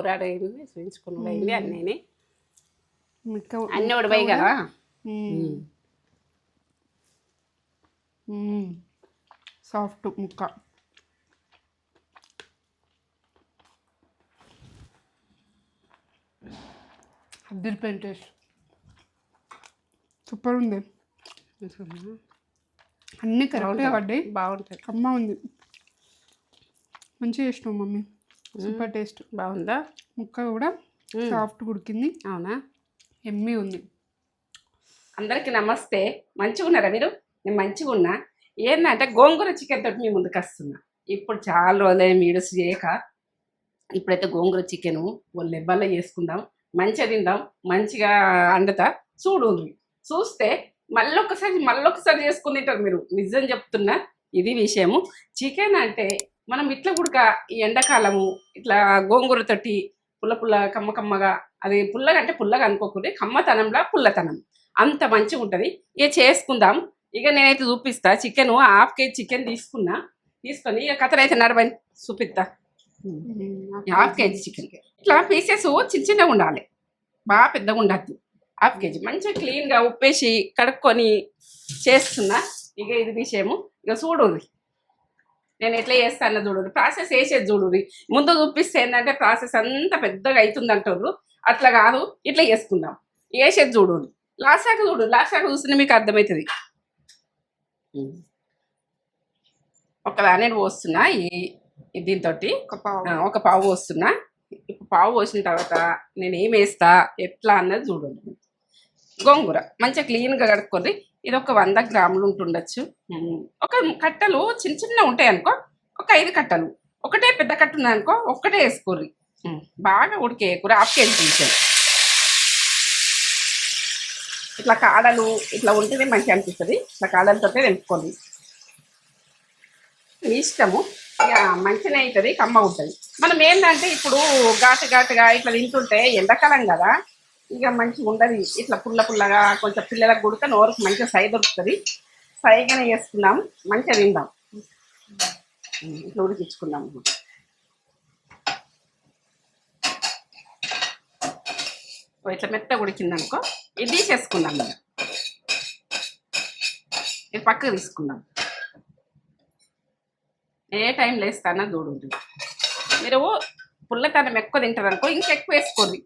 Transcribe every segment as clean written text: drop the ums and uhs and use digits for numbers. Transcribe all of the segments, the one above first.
కూరాడైంది చూపించుకున్నాడు అయింది అన్నీ అన్నీ ఉడిపోయి కదా. సాఫ్ట్ ముక్క అద్దరిపోయిన టేస్ట్ సూపర్ ఉంది. అన్నీ కరెక్ట్గా పడ్డాయి, బాగుంటుంది. అమ్మ ఉంది మంచిగా చేసినావు మమ్మీ. Super taste. బాగుందా? ముక్క కూడా సాఫ్ట్ ఉడికింది. అవునా? ఎమ్మీ ఉంది. అందరికీ నమస్తే. మంచిగా ఉన్నారా మీరు? నేను మంచిగా ఉన్నా. ఏంటంటే గోంగూర చికెన్ తోటి మీ ముందుకు వస్తున్నా. ఇప్పుడు చాలా రోజులైన వీడియోస్ చేయక ఇప్పుడైతే గోంగూర చికెను లెబ్బల్లో చేసుకుందాం, మంచిగా తిందాం, మంచిగా వండుతా. చూస్తే మళ్ళొకసారి చేసుకుని తింటారు మీరు. నిజం చెప్తున్నా, ఇది విషయము. చికెన్ అంటే మనం ఇట్లా కూడా ఈ ఎండాకాలము ఇట్లా గోంగూరతోటి పుల్ల కమ్మగా, అది పుల్లగా అంటే పుల్లగా అనుకోకుండా కమ్మతనంలా పుల్లతనం అంత మంచిగా ఉంటుంది. ఇక చేసుకుందాం. ఇక నేనైతే చూపిస్తా. చికెన్ ½ కేజీ చికెన్ తీసుకొని ఇక కథనైతే నడవని చూపిస్తా. ½ కేజీ చికెన్ ఇట్లా పీసెస్ చిన్నగా ఉండాలి, బాగా పెద్దగా ఉండద్దు. ½ కేజీ మంచిగా క్లీన్గా ఉప్పేసి కడుక్కొని చేస్తున్నా. ఇక ఇది విషయము. ఇక చూడుర్రి నేను ఎట్లా చేస్తాను చూడుర్రి. ప్రాసెస్ వేసేది చూడుర్రి. ముందు చూపిస్తే ఏంటంటే ప్రాసెస్ అంతా పెద్దగా అవుతుంది అంటారు. అట్లా కాదు, ఇట్లా చేసుకుందాం. వేసేది చూడుర్రి. లాస్ట్ దాకా చూస్తే మీకు అర్థమవుతుంది. ఒకదాని పోస్తున్నా దీంతో ఒక పావు పోస్తున్నా. ఇప్పుడు పావు పోసిన తర్వాత నేను ఏం వేస్తా ఎట్లా అన్నది చూడండి. గోంగూర మంచిగా క్లీన్గా కడుక్కొని ఇది ఒక 100 గ్రాములు ఉంటుండొచ్చు. ఒక కట్టలు చిన్న ఉంటాయి అనుకో, ఒక 5 కట్టలు. ఒకటే పెద్ద కట్ట ఉన్నదనుకో ఒక్కటే వేసుకోర్రి. బాగా ఉడికే కూర ½ కేజీ తీసాను. ఇట్లా కాడలు ఇట్లా ఉంటేనే మంచిగా అనిపిస్తుంది. ఇట్లా కాడలతో తెంపుకోండి. ఇష్టము. ఇక మంచిగా అవుతుంది, కమ్మ ఉంటుంది. మనం ఏంటంటే ఇప్పుడు ఘాటుగా ఇట్లా తింటుంటే ఎండాకాలం కదా, ఇక మంచిగా ఉండదు. ఇట్లా పుల్లగా కొంచెం పిల్లలకు గుడితే నోరుకు మంచిగా సై దొరుకుతుంది. సైగానే చేసుకుందాం, మంచిగా తిందాం. ఇట్లా ఉడికించుకుందాం. ఇట్లా మెత్తగా ఉడికిందనుకో ఇది తీసేసుకుందాం. ఇది పక్కకు తీసుకుందాం. ఏ టైంలో వేస్తానో చూడండి. మీరు పుల్లతనం ఎక్కువ తింటారు అనుకో ఇంకా ఎక్కువ వేసుకోండి.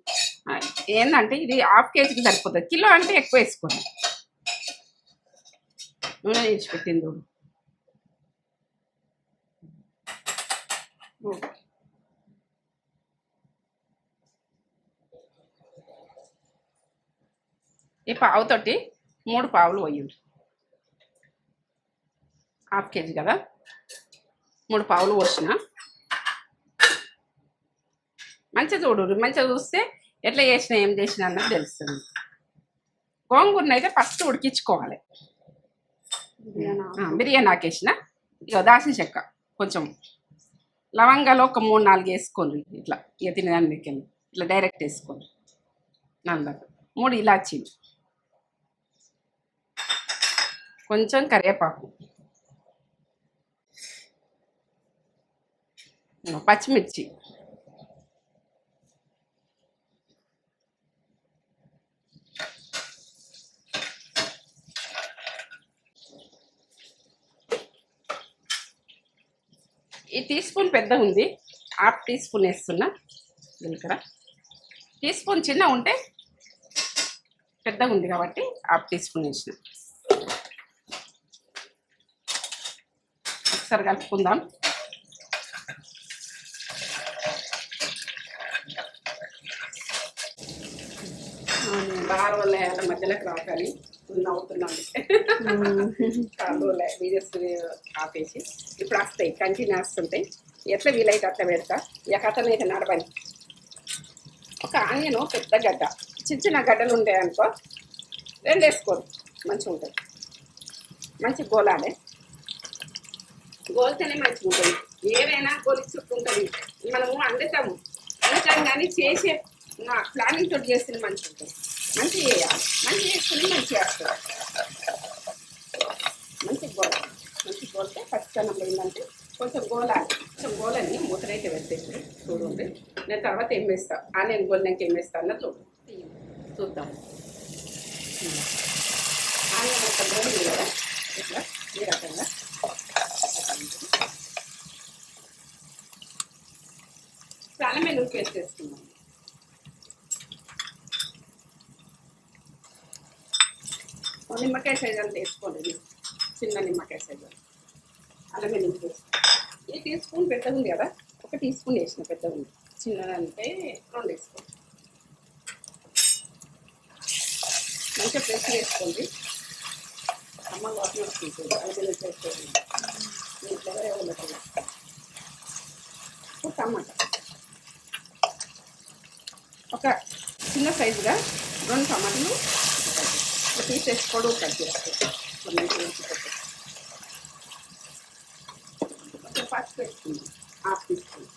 ఏంటంటే ఇది ½ కేజీకి సరిపోతుంది. కిలో అంటే ఎక్కువ వేసుకోండి. నూనె వేసి పెట్టింది చూడు. ఈ పావుతోటి 3 పావులు పోయండి. ½ కేజీ కదా, 3 పావులు పోసిన. మంచిగా చూడు. మంచిగా చూస్తే ఎట్లా చేసినా ఏం చేసినా అన్నది తెలుస్తుంది. గోంగూరను అయితే ఫస్ట్ ఉడికించుకోవాలి. బిర్యానీ ఆకేసిన. ఇక దాల్చిన చెక్క కొంచెం, లవంగాలు ఒక 3-4 వేసుకోండి. ఇట్లా ఇక తినేదానికి ఇట్లా డైరెక్ట్ వేసుకోండి. 3 ఇలాచీలు, కొంచెం కరివేపాకు, పచ్చిమిర్చి, ఈ టీ స్పూన్ పెద్దగా ఉంది, ½ టీ స్పూన్ వేస్తున్నా. జీలకర్ర టీ స్పూన్ చిన్న ఉంటే పెద్దగా ఉంది కాబట్టి ½ టీ స్పూన్ వేసిన. ఒకసారి కలుపుకుందాం. బాగా వల్ల మధ్యలోకి రావాలి నవ్వుతున్నాను. కాలువలే వీడియోస్ ఆపేసి ఇప్పుడు వస్తాయి, కంటిన్యూ వస్తుంటాయి. ఎట్లా వీలైతే అట్లా పెడతా. ఇక కథను అయితే నడవని. ఒక ఆనియను పెద్ద గడ్డ, చిన్న గడ్డలు ఉంటాయి అనుకో 2 వేసుకోండి. మంచిగా ఉంటుంది. మంచి గోలాలి. గోలితేనే మంచిగా ఉంటుంది. ఏవైనా గోలి చుట్టూ ఉంటుంది. మనము వండుతాము కానీ చేసే ప్లానింగ్ తోటి చేస్తే మంచిగా ఉంటుంది. మంచిగా చేయాలి. మంచిగా చేసుకుని మంచిగా వేస్తారు. మంచిగా గోలాలి. మంచిగా గోలితే పచ్చితనం ఏంటంటే కొంచెం గోలాలి. కొంచెం గోలని మూతనైతే పెట్టేసి చూడండి. నేను తర్వాత ఏం వేస్తా ఆనియన్ గోలినాక ఏం వేస్తా అన్నది చూద్దాం. ఆనియన్ అంత గోలింది కదా ఇట్లా ఈ రకంగా చాలా మీద ఉప్పు వేసేస్తున్నాం. నిమ్మకాయ సైజ్ అంత వేసుకోండి, చిన్న నిమ్మకాయ సైజ్ అలా మీద ఉప్పు ఈ టీ స్పూన్ పెద్దగా ఉంది కదా, ఒక టీ స్పూన్ వేసిన పెద్దగా ఉంది, చిన్నదంటే 2 వేసుకోండి. మంచిగా ఫ్రెష్ వేసుకోండి. అమ్మ వాసన వస్తుంది అది వేసుకోండి. మీ ఫ్లేవర్ ఏమవుతుంది. టమాటా ఒక చిన్న సైజుగా 2 టమాటాలు తీసేసుకోవడం కట్ చేసుకోండి. కొంచెం పసుపు వేసుకుంది 1/2 టీ స్పూన్.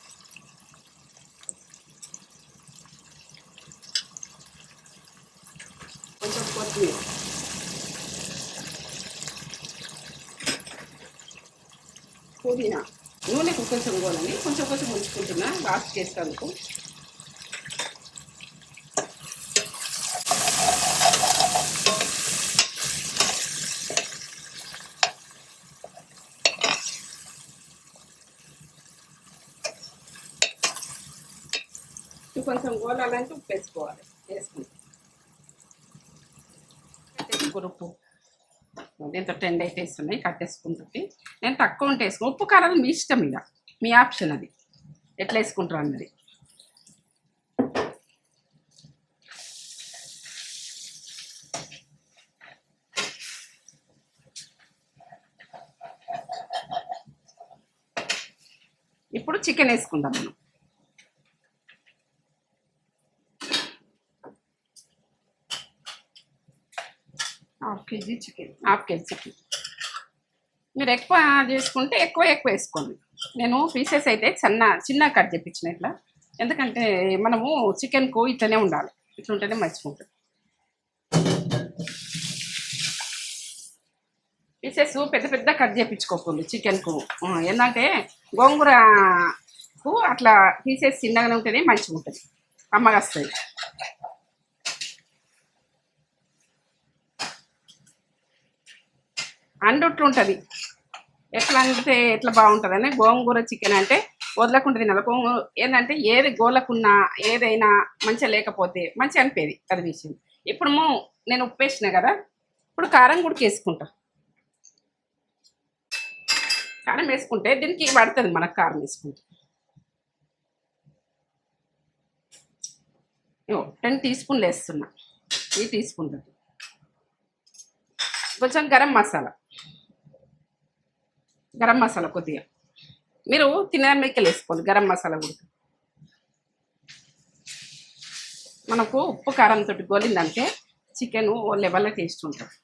కొంచెం కొత్తిమీర, పుదీనా, నూనె కొంచెం పోనండి, కొంచెం కొంచెం ఉంచుకుంటున్నా లాస్ట్ చేస్తాను. కొంచెం గోలాలంటే ఉప్పు వేసుకోవాలి. వేసుకుంటాం ఉప్పు దీంతో 10 అయితే వేస్తున్నాయి కట్టేసుకుంటుంది. నేను తక్కువ ఉంటే వేసుకుని ఉప్పు కారాలు మీ ఇష్టం, ఇక మీ ఆప్షన్ అది ఎట్లా వేసుకుంటారు అన్నది. ఇప్పుడు చికెన్ వేసుకుందాం మనం. హాఫ్ కేజీ చికెన్ మీరు ఎక్కువ చేసుకుంటే ఎక్కువ వేసుకోండి. నేను పీసెస్ అయితే చిన్న కట్ చేయించిన ఇట్లా, ఎందుకంటే మనము చికెన్కు ఇట్లనే ఉండాలి, ఇట్లా ఉంటేనే మంచిగా ఉంటుంది. పీసెస్ పెద్ద కట్ చేయించుకోకండి చికెన్కు, ఏంటంటే గోంగూరకు అట్లా పీసెస్ చిన్నగానే ఉంటేనే మంచిగా ఉంటుంది, కమ్మగా వస్తుంది. అండుట్లు ఉంటుంది, ఎట్లా అంటే ఎట్లా బాగుంటుందని. గోంగూర చికెన్ అంటే వదలకుండా తినాలి. గోంగూర ఏంటంటే ఏది గోలకున్నా ఏదైనా మంచిగా లేకపోతే మంచిగా అనిపేది అది విషయం. ఇప్పుడు నేను ఉప్పు వేసిన కదా, ఇప్పుడు కారం కూడా వేసుకుంటా. కారం వేసుకుంటే దీనికి పడుతుంది మనకు, కారం వేసుకుంటే 10 టీ స్పూన్లు వేస్తున్నా. ఈ టీ స్పూన్ కొంచెం గరం మసాలా కొద్దిగా మీరు తినడానికి వేసుకోవాలి. గరం మసాలా కూడా మనకు ఉప్పు కారంతో గోలిందంటే చికెన్ ఓ లెవెల్లో టేస్ట్ ఉంటుంది.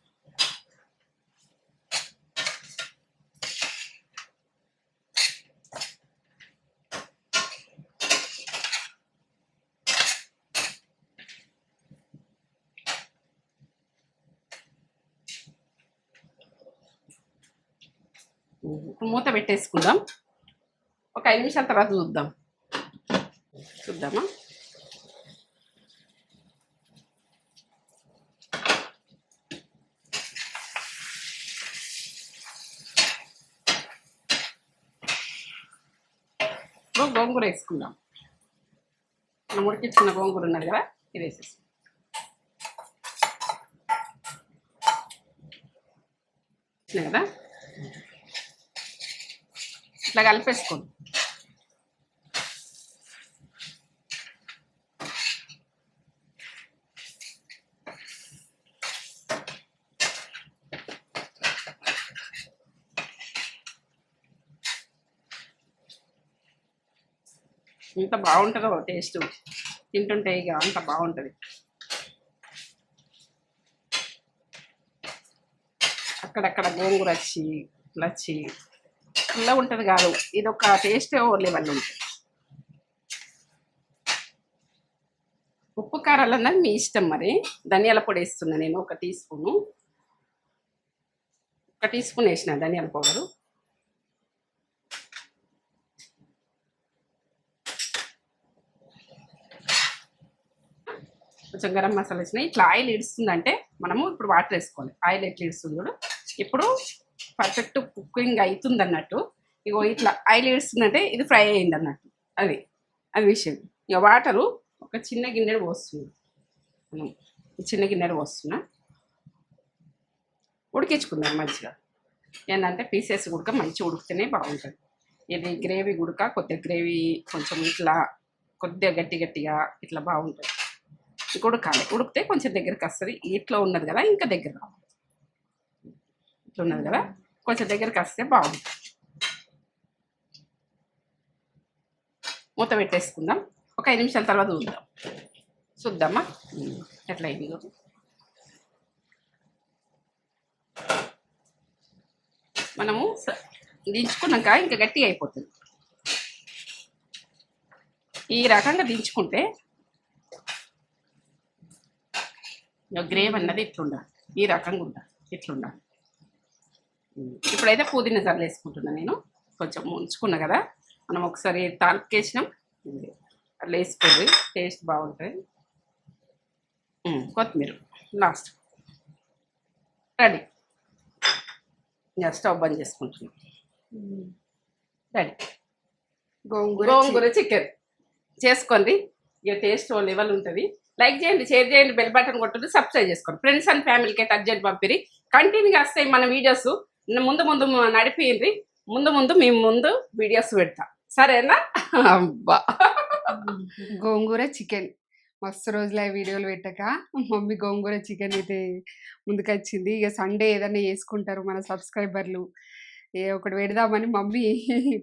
మూత పెట్టేసుకుందాం. ఒక 5 నిమిషాల తర్వాత చూద్దామా. గోంగూర వేసుకుందాం. మనం ఉడికించిన గోంగూర ఉన్నది కదా, ఇది వేసేసి కదా ఇట్లా కలిపేసుకోండి. ఇంత బాగుంటుందో టేస్ట్, తింటుంటే ఇక అంత బాగుంటుంది. అక్కడక్కడ గోంగూర వచ్చి ఇలా ఉంటుంది కాదు, ఇది ఒక టేస్ట్ లెవెల్ ఉంటుంది. ఉప్పు కారాలు అన్నది మీ ఇష్టం. మరి ధనియాల పొడి వేస్తున్నా నేను, 1 టీ స్పూన్ వేసిన ధనియాల పౌడరు. కొంచెం గరం మసాలా వేసినాయి. ఇట్లా ఆయిల్ ఇడుస్తుందంటే మనము ఇప్పుడు వాటర్ వేసుకోవాలి. ఆయిల్ ఎట్లా ఇడుస్తుంది చూడు, ఇప్పుడు పర్ఫెక్ట్ కుకింగ్ అవుతుంది అన్నట్టు. ఇగో ఇట్లా ఆయిల్ ఇడుస్తుందంటే ఇది ఫ్రై అయింది అన్నట్టు. అది అది విషయం. ఇక వాటరు ఒక చిన్న గిన్నెడు పోస్తుంది. మనం చిన్న గిన్నెడు పోస్తున్నా, ఉడికించుకుందాం మంచిగా. ఏంటంటే పీసెస్ ఉడక మంచిగా ఉడికితేనే బాగుంటుంది. ఇది గ్రేవీ ఉడక కొద్దిగా గ్రేవీ కొంచెం ఇట్లా కొద్దిగా గట్టి గట్టిగా ఇట్లా బాగుంటుంది. ఇంక ఉడకాలి. ఉడికితే కొంచెం దగ్గరికి వస్తుంది. ఇట్లా ఉన్నది కదా ఇంకా దగ్గర రావాలి. ఇట్లా ఉన్నది కదా కొంచెం దగ్గరికి వస్తే బాగుంటుంది. మూత పెట్టేసుకుందాం. ఒక 5 నిమిషాల తర్వాత చూద్దామా ఎట్లా అయిందో. మనము దించుకున్నాక ఇంకా గట్టిగా అయిపోతుంది. ఈ రకంగా దించుకుంటే గ్రేవ్ అన్నది ఇట్లుండాలి. ఈ రకంగా ఉండాలి, ఇట్లుండాలి. ఇప్పుడైతే పుదీనా జల్లు వేసుకుంటున్నాను నేను. కొంచెం ఉంచుకున్నా కదా మనం, ఒకసారి తాలిపేసినాం అట్లా వేసుకోండి, టేస్ట్ బాగుంటుంది. కొత్తిమీర లాస్ట్. రెడీ. ఇంకా స్టవ్ బంద్ చేసుకుంటున్నాం. రెడీ. గోంగూర చికెన్ చేసుకోండి. ఇక టేస్ట్ లెవెల్ ఉంటుంది. లైక్ చేయండి, షేర్ చేయండి, బెల్ బటన్ కొట్టండి, సబ్స్క్రైబ్ చేసుకోండి. ఫ్రెండ్స్ అండ్ ఫ్యామిలీకి అయితే అర్జెంట్ పంపిరి. కంటిన్యూగా వస్తాయి మన వీడియోస్. ముందు ముందు నడిపియండి. ముందు మేము ముందు వీడియోస్ పెడతా, సరేనా? అబ్బా గోంగూర చికెన్ మస్తు రోజుల వీడియోలు పెట్టక మమ్మీ గోంగూర చికెన్ అయితే ముందుకొచ్చింది. ఇక సండే ఏదైనా చేసుకుంటారు మన సబ్స్క్రైబర్లు, ఏ ఒకటి పెడదామని మమ్మీ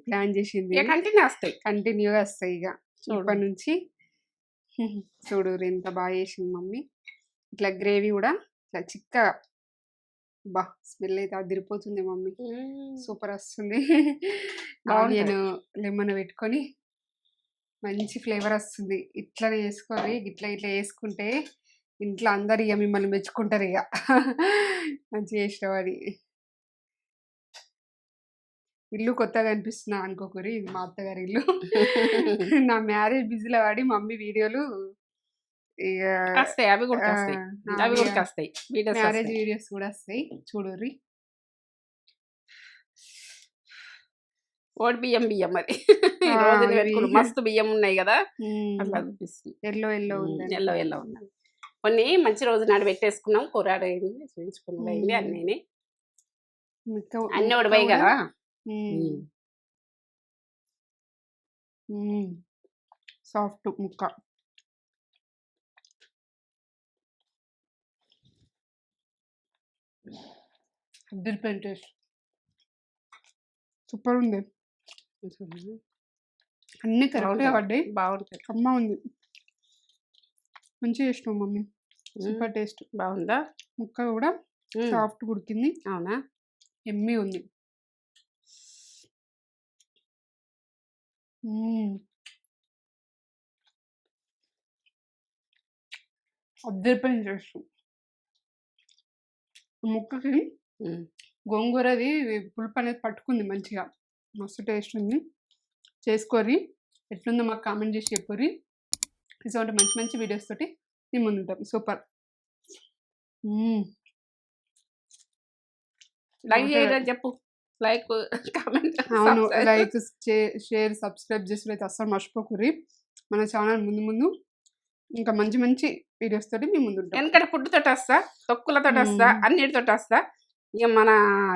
ప్లాన్ చేసింది. ఇక కంటిన్యూ వస్తాయి, కంటిన్యూగా వస్తాయి. ఇక చూడు. ఇప్పటి నుంచి చూడు ఎంత బాగా చేసింది మమ్మీ. ఇట్లా గ్రేవీ కూడా ఇట్లా చిక్కగా, బా స్మెల్ అయితే అదిరిపోతుంది మమ్మీ. సూపర్ వస్తుంది. ఆనియన్ లెమన్ పెట్టుకొని మంచి ఫ్లేవర్ వస్తుంది. ఇట్లా వేసుకొని ఇట్లా వేసుకుంటే ఇంట్లో అందరు ఇక మిమ్మల్ని మెచ్చుకుంటారు. ఇక మంచిగా చేసినవాడి. ఇల్లు కొత్తగా అనిపిస్తున్నా అనుకోకూరి, ఇది మా అత్తగారి ఇల్లు. నా మ్యారేజ్ బిజీలో వాడి మమ్మీ వీడియోలు ఇక వస్తాయి. అవి కూడా వస్తాయి, అవి కూడా వస్తాయి. మ్యారేజ్ వీడియోస్ కూడా వస్తాయి చూడుర్రి. ఓడి బియ్యం అది మస్తు బియ్యం ఉన్నాయి కదా, అట్లా అనిపిస్తుంది. ఎల్లో ఉంది, ఎల్లో ఉన్నాయి. కొన్ని మంచి రోజు నాడు పెట్టేసుకున్నాం. కూరాడు అయింది, చూపించుకున్నది అయింది, అన్ని ఉడిపోయి కదా. సాఫ్ట్ ముక్క. అద్దరిపోయిన టేస్ట్ సూపర్ ఉంది. అన్ని కరెక్ట్గా పడ్డాయి, బాగుంటుంది. అమ్మ ఉంది మంచిగా చేసినావు మమ్మీ. Super taste. బాగుందా? ముక్క కూడా సాఫ్ట్ ఉడికింది. అవునా? ఎమ్మి ఉంది. అద్దరిపోయిన టేస్ట్. ముక్కకి గోంగూరది పులుపు అనేది పట్టుకుంది మంచిగా, మస్తు టేస్ట్ ఉంది. చేసుకోరి, ఎట్లుందో మాకు కామెంట్ చేసి చెప్పుర్రి. ఇటువంటి మంచి మంచి వీడియోస్ తోటి మేము ముందుంటాం. సూపర్. లైక్ చేయడం చెప్పు, లైక్ కామెంట్. అవును, లైక్ షేర్ సబ్స్క్రైబ్ చేసి అయితే అస్సలు మర్చిపోకూరి. మన ఛానల్ ముందు ఇంకా మంచి మంచి వీడియోస్ తోటి మేము ముందుంటాం. ఎందుకంటే ఫుడ్ తోటి వస్తా, తొక్కులతో వస్తా, అన్నిటితో వస్తా. ఇక మన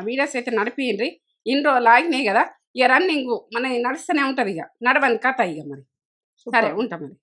వీడియోస్ అయితే నడిపియండి. ఇన్ని రోజులు ఆగినాయి కదా, ఇక రన్నింగ్ మన నడుస్తూనే ఉంటుంది. ఇక నడవని కథ. ఇక మరి సరే ఉంటాం మరి.